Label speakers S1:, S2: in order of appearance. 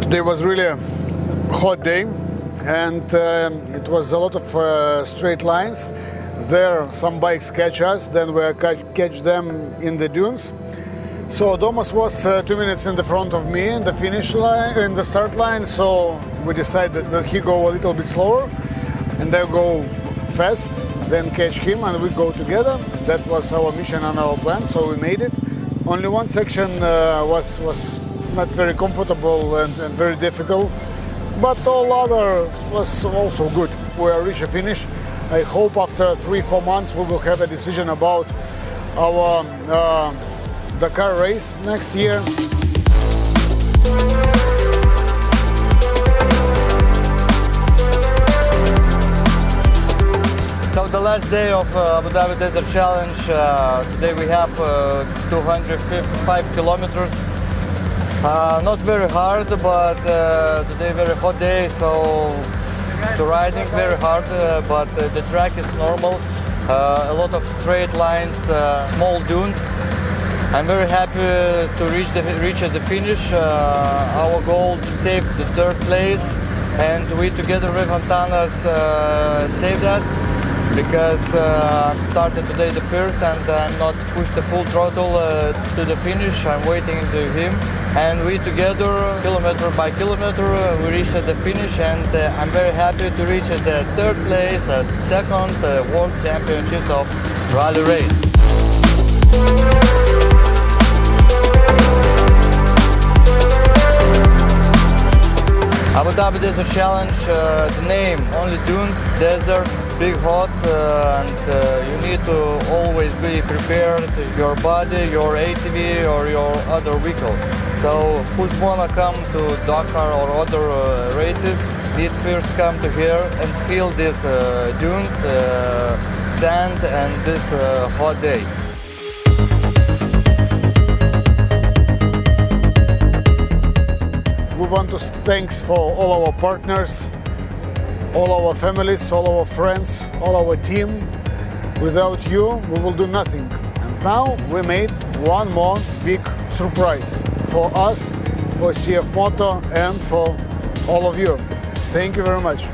S1: Today was really a hot day, and it was a lot of straight lines. There some bikes catch us, then we catch them in the dunes. So Domas was 2 minutes in the front of me in the finish line, in the start line, so we decided that he go a little bit slower and I go fast, then catch him and we go together. That was our mission and our plan, so we made it. Only one section was not very comfortable and very difficult, but all other was also good. We reached a finish. I hope after 3-4 months we will have a decision about our Dakar race next year.
S2: So the last day of Abu Dhabi Desert Challenge, today we have 255 kilometers. Not very hard, but today very hot day, so the riding very hard, but the track is normal. A lot of straight lines, small dunes. I'm very happy to reach at the finish. Our goal to save the third place, and we together with Antanas saved that, because I started today the first and I'm not pushed the full throttle to the finish. I'm waiting to him, and we together, kilometer by kilometer, we reached at the finish, and I'm very happy to reach at the third place, at second World Championship of Rally Raid. Abu Dhabi Desert Challenge, the name, only dunes, desert, big hot, and you need to always be prepared, your body, your ATV or your other vehicle. So who's wanna come to Dakar or other races, need first come to here and feel these dunes, sand and these hot days.
S1: We want to thank for all our partners, all our families, all our friends, all our team. Without you, we will do nothing. And now we made one more big surprise for us, for CF Moto, and for all of you. Thank you very much.